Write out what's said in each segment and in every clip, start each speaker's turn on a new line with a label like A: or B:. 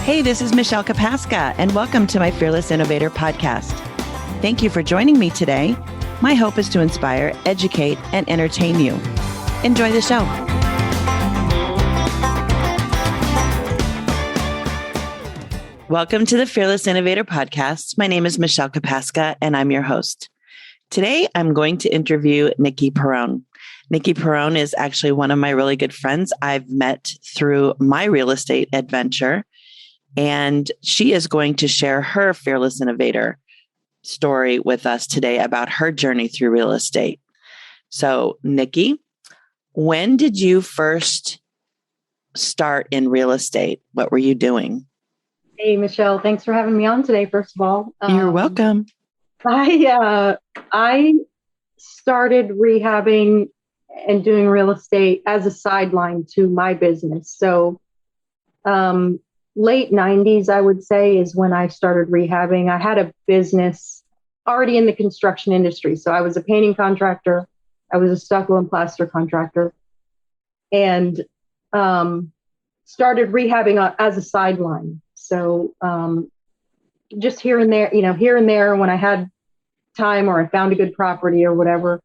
A: Hey, this is Michelle Kapaska, and welcome to my Fearless Innovator podcast. Thank you for joining me today. My hope is to inspire, educate, and entertain you. Enjoy the show. Welcome to the Fearless Innovator podcast. My name is Michelle Kapaska, and I'm your host. Today, I'm going to interview Nicci Perone. Nicci Perone is actually one of my really good friends I've met through my real estate adventure. And she is going to share her Fearless Innovator story with us today about her journey through real estate. So, Nicci, when did you first start in real estate? What were you doing?
B: Hey, Michelle, thanks for having me on today, first of all.
A: You're welcome.
B: I started rehabbing and doing real estate as a sideline to my business. So, late 90s, I would say, is when I started rehabbing. I had a business already in the construction industry. So I was a painting contractor. I was a stucco and plaster contractor, and started rehabbing as a sideline. So just here and there when I had time or I found a good property or whatever,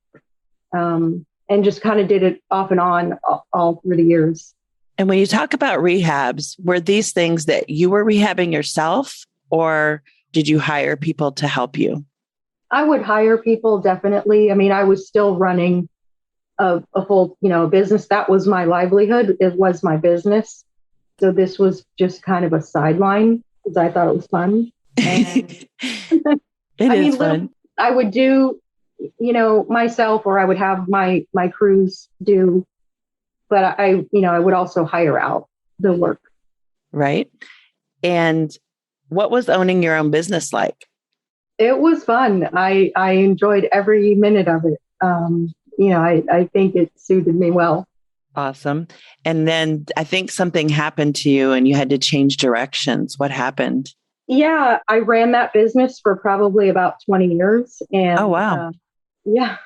B: and just kind of did it off and on all through the years.
A: And when you talk about rehabs, were these things that you were rehabbing yourself, or did you hire people to help you?
B: I would hire people, definitely. I mean, I was still running a full, business. That was my livelihood. It was my business. So this was just kind of a sideline because I thought it was fun. And
A: fun.
B: I would do, myself, or I would have my crews do. But I would also hire out the work. Right.
A: And what was owning your own business like?
B: It was fun. I enjoyed every minute of it. I think it suited me well.
A: Awesome. And then I think something happened to you and you had to change directions. What happened?
B: Yeah, I ran that business for probably about 20 years. And
A: oh, wow.
B: Yeah.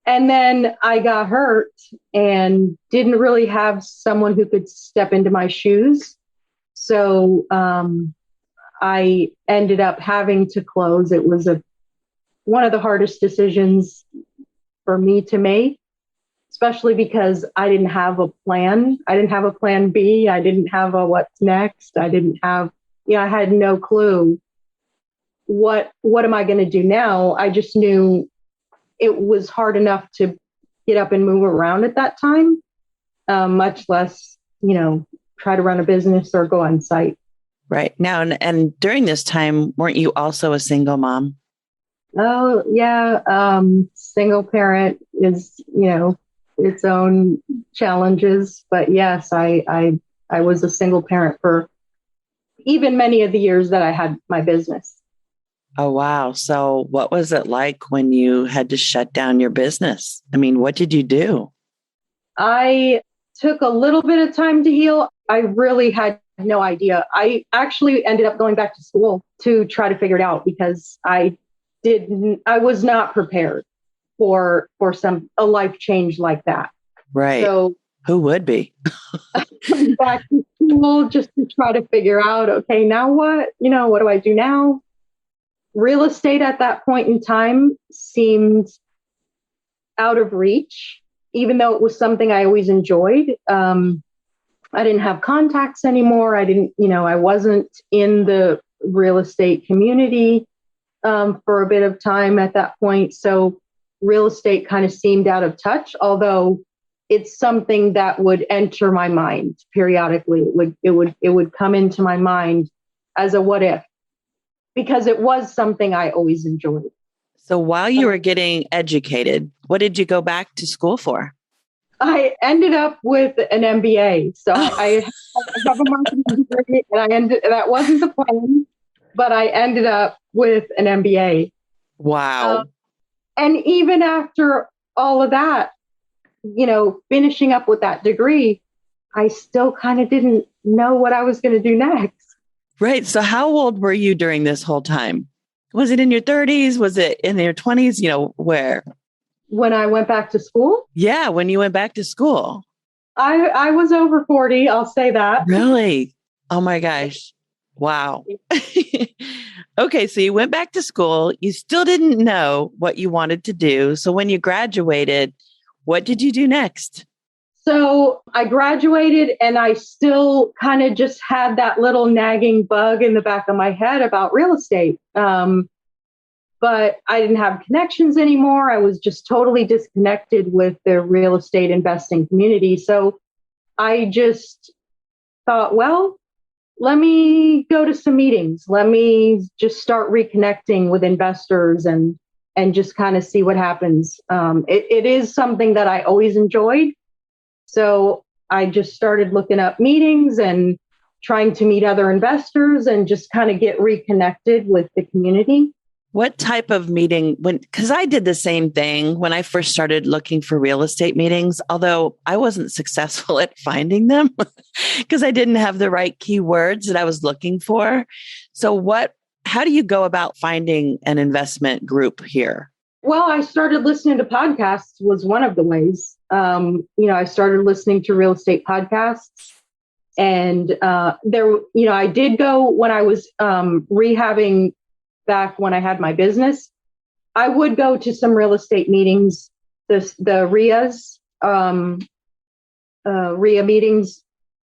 B: And then I got hurt and didn't really have someone who could step into my shoes. So I ended up having to close. It was one of the hardest decisions for me to make, especially because I didn't have a plan. I didn't have a plan B. I didn't have a what's next. I didn't have, I had no clue. What am I going to do now? I just knew it was hard enough to get up and move around at that time, much less, try to run a business or go on site.
A: Right. Now, and during this time, weren't you also a single mom?
B: Oh, yeah. Single parent is, its own challenges. But yes, I was a single parent for even many of the years that I had my business.
A: Oh, wow. So what was it like when you had to shut down your business? I mean, what did you do?
B: I took a little bit of time to heal. I really had no idea. I actually ended up going back to school to try to figure it out because I was not prepared for a life change like that.
A: Right. So who would be?
B: Back to school just to try to figure out, okay, now what? What do I do now? Real estate at that point in time seemed out of reach, even though it was something I always enjoyed. I didn't have contacts anymore. I wasn't in the real estate community for a bit of time at that point. So real estate kind of seemed out of touch, although it's something that would enter my mind periodically. It would come into my mind as a what if, because it was something I always enjoyed. So
A: while you were getting educated, what did you go back to school for?
B: I ended up with an MBA. So I have a marketing degree, and that wasn't the plan, but I ended up with an MBA.
A: Wow.
B: And even after all of that, finishing up with that degree, I still kind of didn't know what I was going to do next.
A: Right. So how old were you during this whole time? Was it in your 30s? Was it in your 20s? Where?
B: When I went back to school?
A: Yeah, when you went back to school.
B: I was over 40, I'll say that.
A: Really? Oh my gosh. Wow. Okay. So you went back to school. You still didn't know what you wanted to do. So when you graduated, what did you do next?
B: So I graduated and I still kind of just had that little nagging bug in the back of my head about real estate. But I didn't have connections anymore. I was just totally disconnected with the real estate investing community. So I just thought, well, let me go to some meetings. Let me just start reconnecting with investors and just kind of see what happens. It is something that I always enjoyed. So I just started looking up meetings and trying to meet other investors and just kind of get reconnected with the community.
A: What type of meeting because I did the same thing when I first started looking for real estate meetings, although I wasn't successful at finding them because I didn't have the right keywords that I was looking for. So how do you go about finding an investment group here?
B: Well, I started listening to podcasts was one of the ways. I started listening to real estate podcasts and I did go when I was rehabbing back when I had my business. I would go to some real estate meetings, the RIA meetings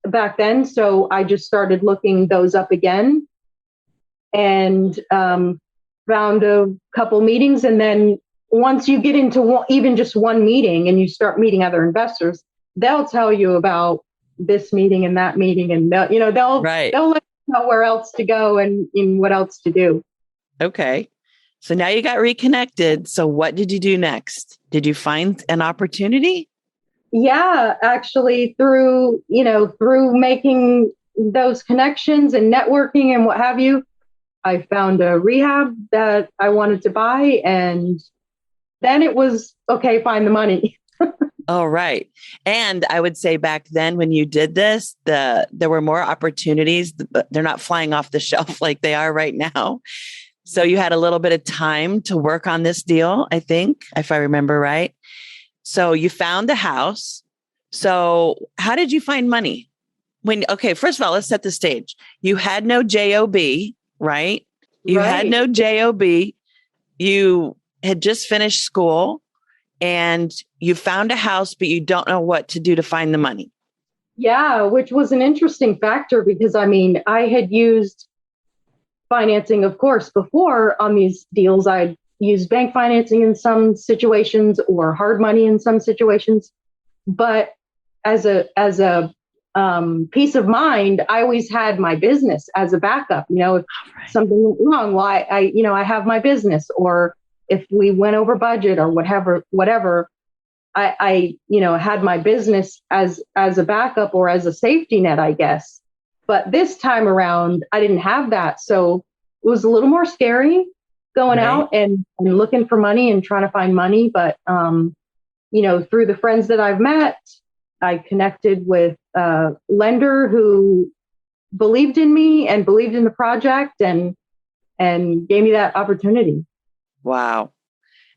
B: back then. So I just started looking those up again and found a couple meetings. And then once you get into even just one meeting and you start meeting other investors, they'll tell you about this meeting and that meeting. And they'll let you know where else to go and what else to do.
A: Okay. So now you got reconnected. So what did you do next? Did you find an opportunity?
B: Yeah, actually through making those connections and networking and what have you, I found a rehab that I wanted to buy. And then it was, okay, find the money.
A: Oh, right. And I would say back then when you did this, there were more opportunities, but they're not flying off the shelf like they are right now. So you had a little bit of time to work on this deal, I think, if I remember right. So you found the house. So how did you find money? First of all, let's set the stage. You had no JOB, right? You had no JOB. You had just finished school and you found a house, but you don't know what to do to find the money.
B: Yeah, which was an interesting factor because I had used financing, of course, before on these deals. I'd used bank financing in some situations or hard money in some situations. But as a peace of mind, I always had my business as a backup. If something went wrong, well, I have my business, or if we went over budget or whatever, I had my business as a backup or as a safety net, I guess. But this time around, I didn't have that. So it was a little more scary going out and looking for money and trying to find money. But, through the friends that I've met, I connected with a lender who believed in me and believed in the project and gave me that opportunity.
A: Wow.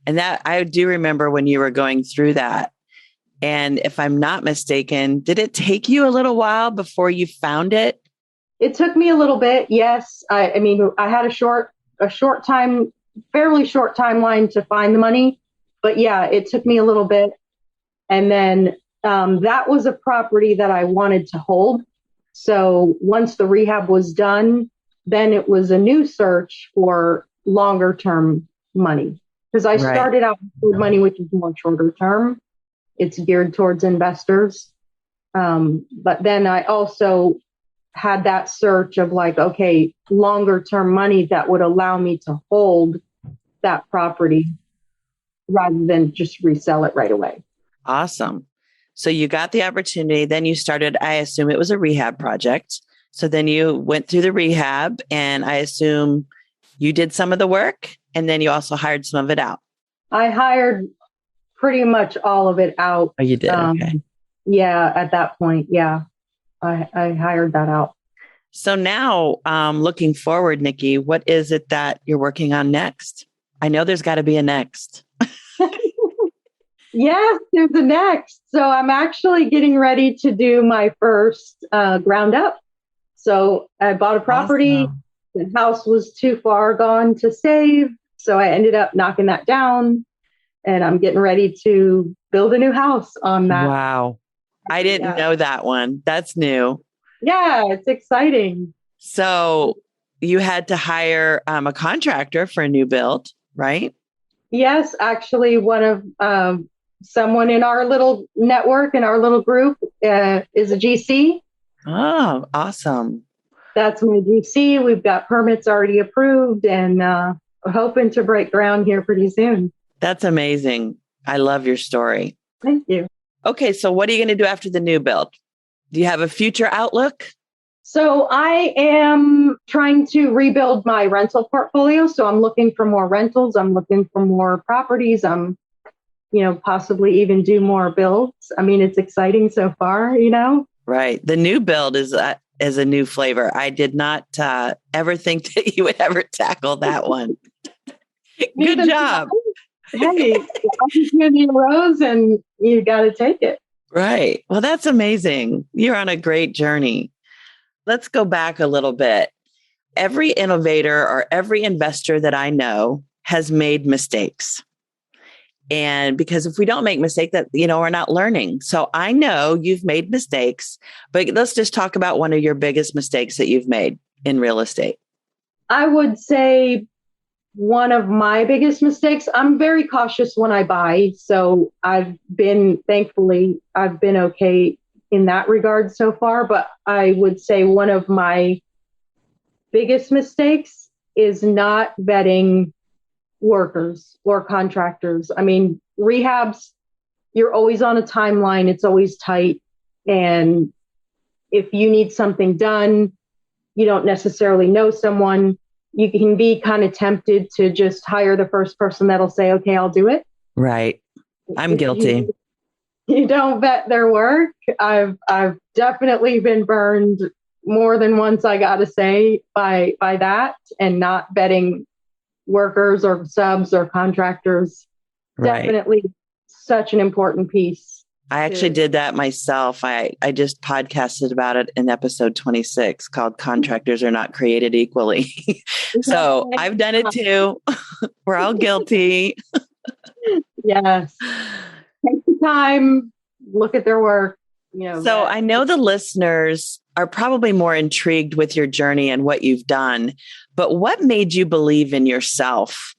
A: And that I do remember when you were going through that. And if I'm not mistaken, did it take you a little while before you found it?
B: It took me a little bit. Yes. I had a fairly short timeline to find the money, but yeah, it took me a little bit. And then that was a property that I wanted to hold. So once the rehab was done, then it was a new search for longer term money. Because I started out with money, which is more shorter term. It's geared towards investors. But then I also had that search of longer term money that would allow me to hold that property rather than just resell it right away.
A: Awesome. So you got the opportunity. Then you started, I assume it was a rehab project. So then you went through the rehab and I assume you did some of the work and then you also hired some of it out.
B: I hired pretty much all of it out.
A: Oh, you did? Okay.
B: Yeah, at that point. Yeah. I hired that out.
A: So now looking forward, Nicci, what is it that you're working on next? I know there's got to be a next.
B: Yes, there's a next. So I'm actually getting ready to do my first ground up. So I bought a property.
A: Awesome.
B: The house was too far gone to save. So I ended up knocking that down, and I'm getting ready to build a new house on that.
A: Wow. I didn't know that one. That's new.
B: Yeah, it's exciting.
A: So you had to hire a contractor for a new build, right?
B: Yes, actually, one of someone in our little network, in our little group, is a GC.
A: Oh, awesome.
B: That's my GC. We've got permits already approved, and we're hoping to break ground here pretty soon.
A: That's amazing. I love your story.
B: Thank you.
A: Okay, so what are you going to do after the new build? Do you have a future outlook?
B: So I am trying to rebuild my rental portfolio. So I'm looking for more rentals. I'm looking for more properties. I'm, possibly even do more builds. I mean, it's exciting so far,
A: Right. The new build is a new flavor. I did not ever think that you would ever tackle that one. Good job.
B: Hey, opportunity arose and you got to take it.
A: Right. Well, that's amazing. You're on a great journey. Let's go back a little bit. Every innovator or every investor that I know has made mistakes. And because if we don't make mistakes, that, we're not learning. So I know you've made mistakes, but let's just talk about one of your biggest mistakes that you've made in real estate.
B: I would say one of my biggest mistakes, I'm very cautious when I buy. So thankfully, I've been okay in that regard so far. But I would say one of my biggest mistakes is not vetting workers or contractors. I mean, rehabs, you're always on a timeline. It's always tight. And if you need something done, you don't necessarily know someone, you can be kind of tempted to just hire the first person that'll say, okay, I'll do it.
A: Right. I'm guilty.
B: You don't vet their work. I've definitely been burned more than once, I got to say, by that, and not vetting workers or subs or contractors.
A: Right.
B: Definitely such an important piece.
A: I actually did that myself. I just podcasted about it in episode 26 called Contractors Are Not Created Equally. So I've done it too. We're all guilty.
B: Yes. Take the time, look at their work.
A: So I know the listeners are probably more intrigued with your journey and what you've done, but what made you believe in yourself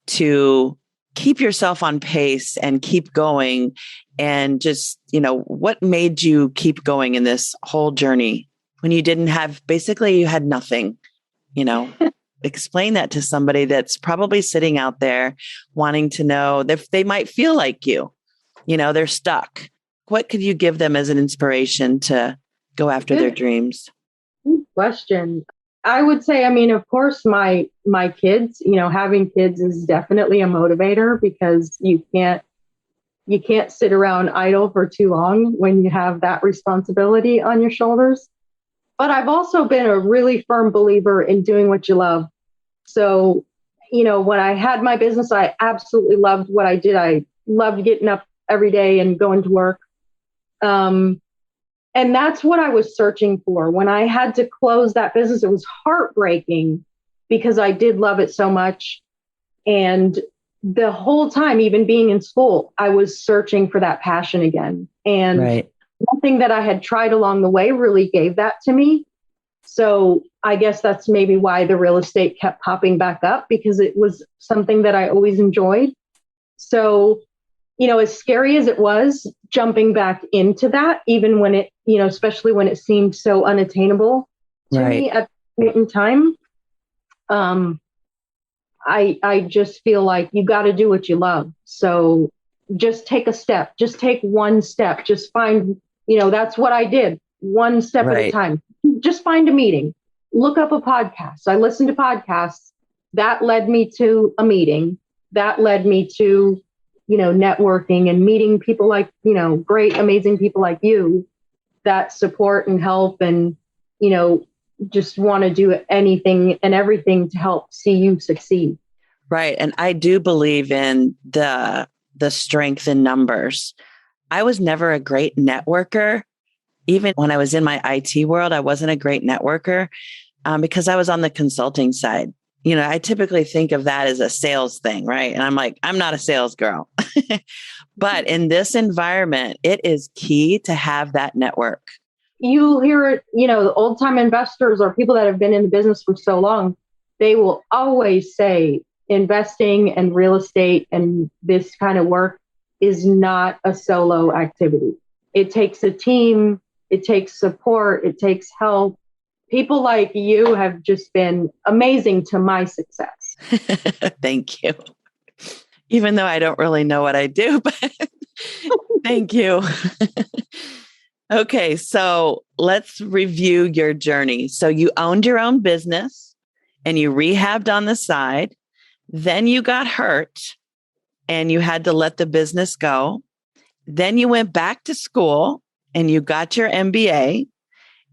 A: to keep yourself on pace and keep going? And just, what made you keep going in this whole journey when you you had nothing, Explain that to somebody that's probably sitting out there wanting to know if they might feel like you, they're stuck. What could you give them as an inspiration to go after their dreams?
B: Good question. I would say, of course, my kids, having kids is definitely a motivator, because you can't sit around idle for too long when you have that responsibility on your shoulders. But I've also been a really firm believer in doing what you love. So, when I had my business, I absolutely loved what I did. I loved getting up every day and going to work. And that's what I was searching for. When I had to close that business, it was heartbreaking because I did love it so much. And the whole time, even being in school, I was searching for that passion again. And nothing that I had tried along the way really gave that to me. So I guess that's maybe why the real estate kept popping back up, because it was something that I always enjoyed. So, as scary as it was, jumping back into that, even when it, especially when it seemed so unattainable to me at that point in time, I just feel like you got to do what you love. So just take a step, just take one step, just find, that's what I did. One step at a time. Just find a meeting, look up a podcast. I listened to podcasts that led me to a meeting that led me to, networking and meeting people like, great, amazing people like you that support and help and, just want to do anything and everything to help see you succeed.
A: Right. And I do believe in the strength in numbers. I was never a great networker, Even when I was in my IT world, I wasn't a great networker because I was on the consulting side. I typically think of that as a sales thing, right? And I'm like, I'm not a sales girl. But in this environment, it is key to have that network.
B: You'll hear it, the old time investors or people that have been in the business for so long, they will always say investing and real estate and this kind of work is not a solo activity. It takes a team, it takes support, it takes help. People like you have just been amazing to my success.
A: Thank you. Even though I don't really know what I do, but thank you. Okay, so let's review your journey. So you owned your own business and you rehabbed on the side. Then you got hurt and you had to let the business go. Then you went back to school and you got your MBA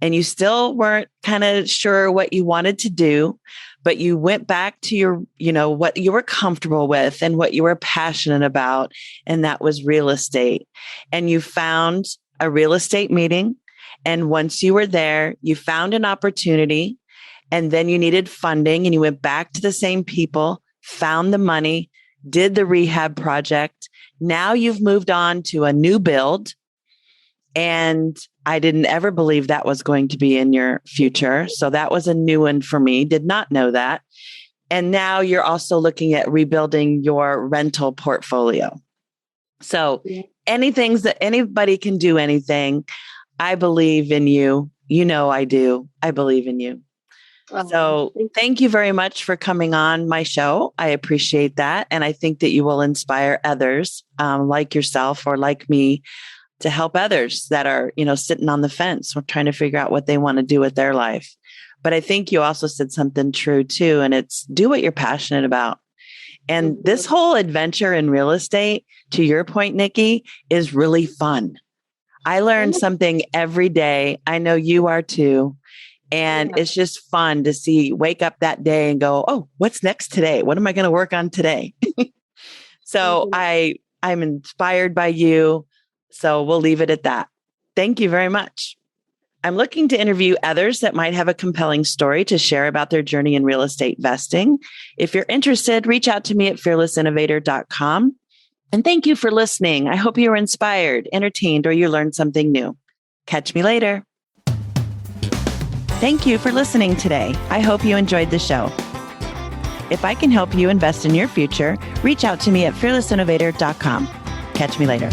A: and you still weren't kind of sure what you wanted to do, but you went back to your, what you were comfortable with and what you were passionate about. And that was real estate. And you found a real estate meeting. And once you were there, you found an opportunity and then you needed funding and you went back to the same people, found the money, did the rehab project. Now you've moved on to a new build. And I didn't ever believe that was going to be in your future. So that was a new one for me. Did not know that. And now you're also looking at rebuilding your rental portfolio. So anything that anybody can do anything. I believe in you. I do. I believe in you. So thank you very much for coming on my show. I appreciate that. And I think that you will inspire others like yourself or like me to help others that are, sitting on the fence or trying to figure out what they want to do with their life. But I think you also said something true too. And it's do what you're passionate about. And this whole adventure in real estate, to your point, Nicci, is really fun. I learn something every day. I know you are too. And it's just fun to wake up that day and go, oh, what's next today? What am I going to work on today? So I'm inspired by you. So we'll leave it at that. Thank you very much. I'm looking to interview others that might have a compelling story to share about their journey in real estate investing. If you're interested, reach out to me at fearlessinnovator.com. And thank you for listening. I hope you were inspired, entertained, or you learned something new. Catch me later. Thank you for listening today. I hope you enjoyed the show. If I can help you invest in your future, reach out to me at fearlessinnovator.com. Catch me later.